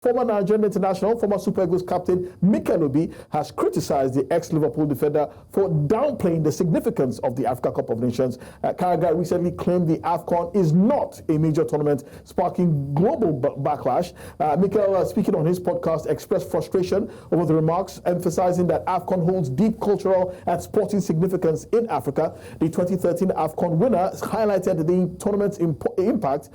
Former Nigerian international, former Super Eagles captain Mikel Obi has criticized the ex-Liverpool defender for downplaying the significance of the Africa Cup of Nations. Carragher recently claimed the AFCON is not a major tournament, sparking global backlash. Mikel, speaking on his podcast, expressed frustration over the remarks, emphasizing that AFCON holds deep cultural and sporting significance in Africa. The 2013 AFCON winner highlighted the tournament's impact,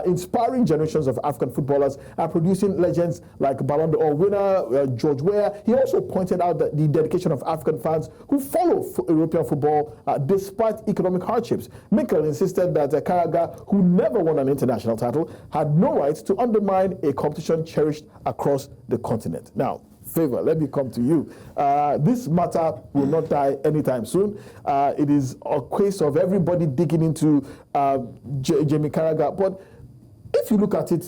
inspiring generations of African footballers and producing legends like Ballon d'Or winner George Weah. He also pointed out that the dedication of African fans who follow European football despite economic hardships. Mikel insisted that Carragher, who never won an international title, had no right to undermine a competition cherished across the continent. Now, Favor, let me come to you. This matter will not die anytime soon. It is a case of everybody digging into Jamie Carragher. But if you look at it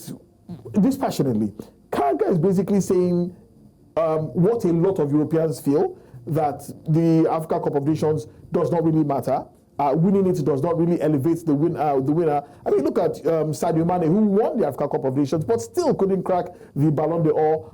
dispassionately, Carragher is basically saying what a lot of Europeans feel, that the Africa Cup of Nations does not really matter. Winning it does not really elevate the winner. I mean, look at Sadio Mane, who won the Africa Cup of Nations, but still couldn't crack the Ballon d'Or,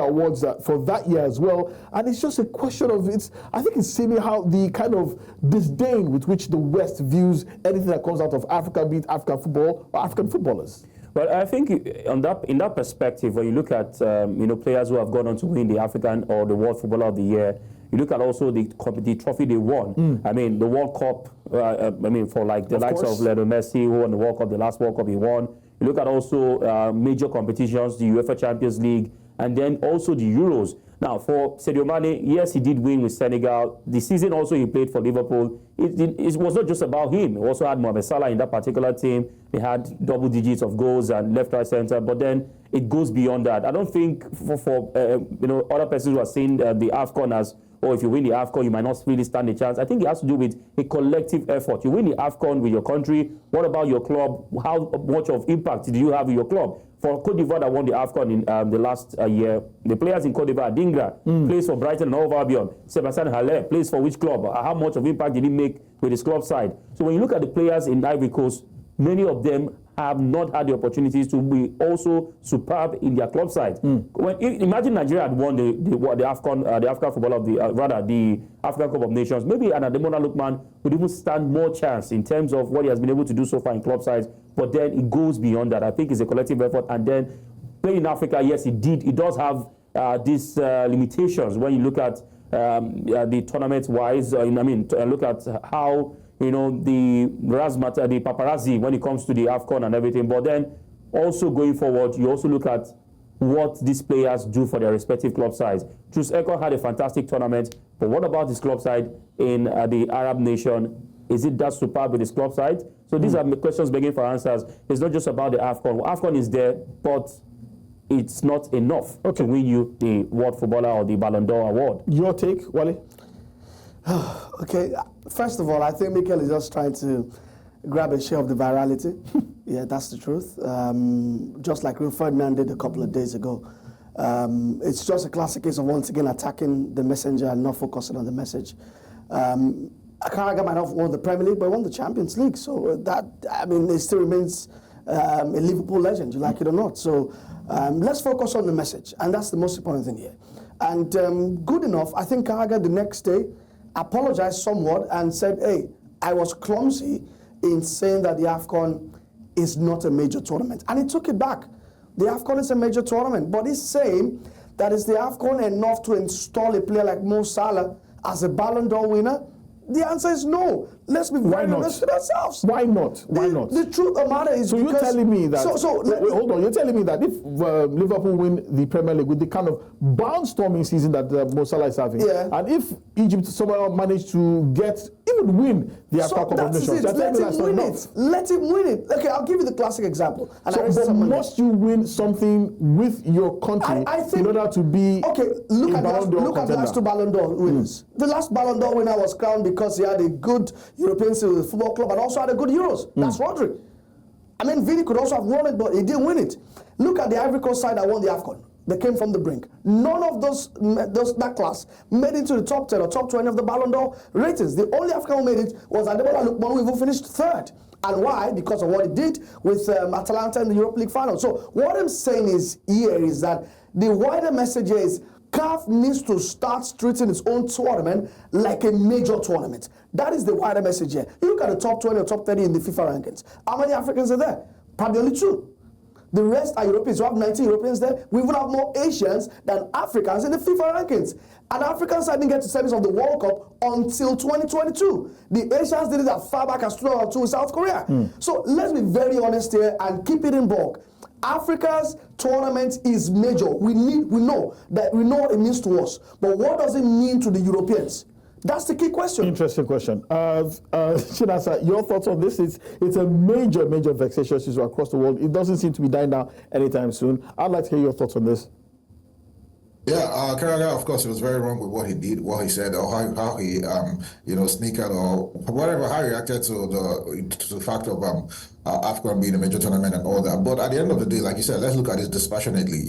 awards for that year as well. And it's just a question of I think it's seeming how the kind of disdain with which the West views anything that comes out of Africa, be it African football or African footballers. Well, I think in that perspective, when you look at players who have gone on to win the African or the World Footballer of the Year, you look at also the trophy they won. I mean, the World Cup, for like the likes of Lionel Messi, who won the World Cup, the last World Cup he won. You look at also major competitions, the UEFA Champions League, and then also the Euros. Now, for Sadio Mane, yes, he did win with Senegal. The season also he played for Liverpool. It was not just about him. He also had Mohamed Salah in that particular team. They had double digits of goals and left, right, center. But then it goes beyond that. I don't think for other persons who are saying the AFCON as, or if you win the AFCON, you might not really stand a chance. I think it has to do with a collective effort. You win the AFCON with your country. What about your club? How much of impact do you have with your club? For Cote d'Ivoire that won the AFCON in the last year, the players in Cote d'Ivoire, Dingra, plays for Brighton and Hove Albion. Sebastian Haller plays for which club? How much of impact did he make with his club side? So when you look at the players in Ivory Coast, many of them have not had the opportunities to be also superb in their club side. Imagine Nigeria had won the AFCON, the African football of the African Cup of Nations. Maybe an Ademola Lookman would even stand more chance in terms of what he has been able to do so far in club sides. But then it goes beyond that. I think it's a collective effort. And then playing in Africa, yes, it did. It does have these limitations when you look at the tournament-wise. Look at how the razzmatazz, the paparazzi when it comes to the AFCON and everything. But then also going forward, you also look at what these players do for their respective club sides. Chus Eko had a fantastic tournament, but what about his club side in the Arab nation? Is it that superb with his club side? So these are questions begging for answers. It's not just about the AFCON. AFCON is there, but it's not enough to win you the World Footballer or the Ballon d'Or award. Your take, Wale? Okay, first of all, I think Mikel is just trying to grab a share of the virality. Yeah, that's the truth. Just like Rio Ferdinand did a couple of days ago. It's just a classic case of once again attacking the messenger and not focusing on the message. Carragher might not have won the Premier League, but won the Champions League. So it still remains a Liverpool legend, you like it or not. So let's focus on the message, and that's the most important thing here. And good enough, I think Carragher the next day apologized somewhat and said, hey, I was clumsy in saying that the AFCON is not a major tournament. And he took it back. The AFCON is a major tournament, but he's saying that is the AFCON enough to install a player like Mo Salah as a Ballon d'Or winner? The answer is no. Let's be very honest with ourselves. Why not? Why not? The truth of the matter is, so you're telling me that. Wait, hold on. You're telling me that if Liverpool win the Premier League with the kind of barnstorming season that Mo Salah is having, and if Egypt somehow managed to even win the Africa Cup of Nations, let him win it. Okay, I'll give you the classic example. But must you win something with your country in order to be look at the last two Ballon d'Or winners. The last Ballon d'Or winner was crowned because he had a good European football club and also had a good Euros. That's Rodri. I mean, Vini could also have won it, but he didn't win it. Look at the Ivory Coast side that won the AFCON. They came from the brink. None of that class made it to the top 10 or top 20 of the Ballon d'Or ratings. The only African who made it was Ademola Lookman, who even finished third. And why? Because of what he did with Atalanta in the Europa League final. So what I'm saying is that the wider message is CAF needs to start treating its own tournament like a major tournament. That is the wider message here. You look at the top 20 or top 30 in the FIFA rankings. How many Africans are there? Probably only 2. The rest are Europeans. We have 19 Europeans there. We will have more Asians than Africans in the FIFA rankings. And African side didn't get to semis of the World Cup until 2022. The Asians did it as far back as 2002 in South Korea. So let's be very honest here and keep it in bulk. Africa's tournament is major. We know what it means to us. But what does it mean to the Europeans? That's the key question. Interesting question. Chinasa, your thoughts on this? It's a major vexatious issue across the world. It doesn't seem to be dying down anytime soon. I'd like to hear your thoughts on this. Yeah, Carragher, of course, he was very wrong with what he did, what he said, or how he, sneaked or whatever, how he reacted to the fact of AFCON being a major tournament and all that. But at the end of the day, like you said, let's look at it dispassionately.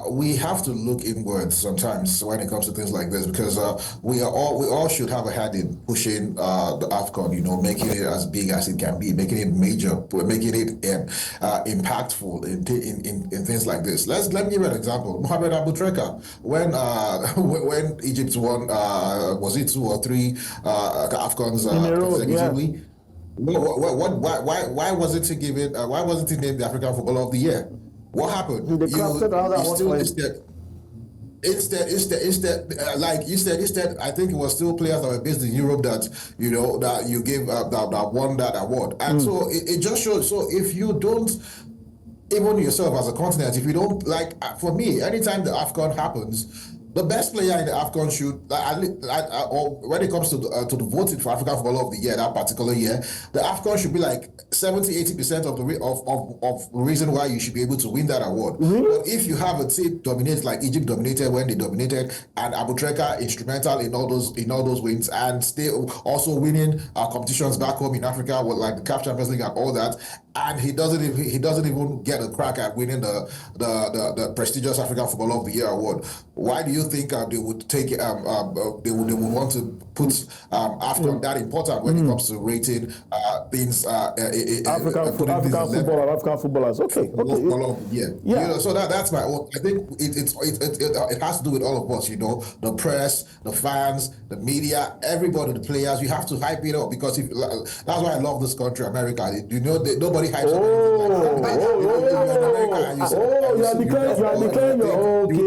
We have to look inwards sometimes when it comes to things like this, because we all should have a hand in pushing the AFCON. Making it as big as it can be, making it major, making it impactful in things like this. Let me give you an example. Mohamed Aboutrika, when Egypt won, was it 2 or 3 AFCONs consecutively? Why wasn't he given? Why wasn't he named the African Footballer of the Year? What happened? Instead, I think it was still players that were based in Europe that you gave that won that award, and so it just shows. So if you don't, even yourself as a continent, if you don't for me, anytime the AFCON happens, the best player in the AFCON should, or when it comes to the voting for African Footballer of the Year that particular year, the AFCON should be like 70-80% of the reason why you should be able to win that award. But if you have a team dominate like Egypt dominated when they dominated, and Aboutrika instrumental in all those wins, and still also winning competitions back home in Africa with like the CAF Champions League and all that, and he doesn't even get a crack at winning the prestigious African Footballer of the Year award. Why do you think they would take they would want to put AFCON that important when it comes to rating things African footballers? Okay. Yeah. So that's my own. I think it has to do with all of us. The press, the fans, the media, everybody, the players. You have to hype it up, because that's why I love this country, America. Nobody hypes up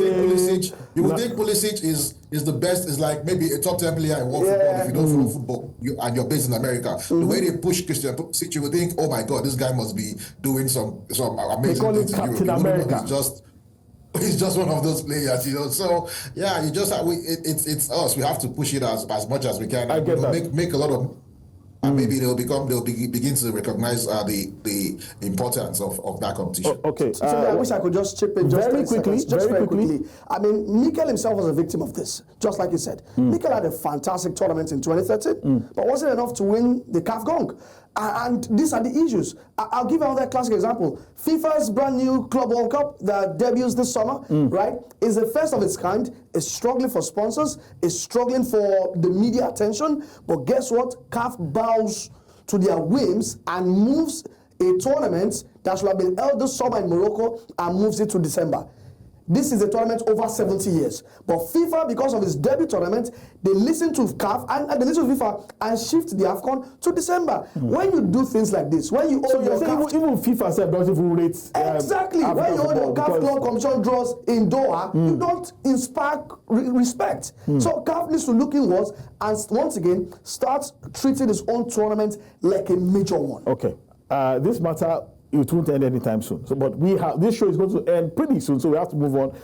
anything. You would think Pulisic is the best, is like maybe a top 10 player in world football if you don't follow football and you're based in America. The way they push Christian Pulisic, you would think, oh my God, this guy must be doing some amazing things in Europe. Captain America. He's just one of those players, So yeah, it's us. We have to push it as much as we can. I get that. Make a lot of. And maybe they'll begin to recognize the importance of that competition. Okay. So I wish I could just chip in very quickly. I mean, Mikel himself was a victim of this, just like you said. Mikel had a fantastic tournament in 2013, but wasn't enough to win the CAF Gong. And these are the issues. I'll give another classic example. FIFA's brand new Club World Cup that debuts this summer, right, is the first of its kind. It's struggling for sponsors. It's struggling for the media attention. But guess what? CAF bows to their whims and moves a tournament that should have been held this summer in Morocco and moves it to December. This is a tournament over 70 years. But FIFA, because of its debut tournament, they listen to CAF and they listen to FIFA and shift the AFCON to December. When you do things like this, when you hold your CAF... Even FIFA said doesn't even rate... Exactly. When you hold your CAF Club Competition draws in Doha, you don't inspire respect. So CAF needs to look inwards and once again start treating its own tournament like a major one. Okay. This matter... It won't end anytime soon. But this show is going to end pretty soon, so we have to move on.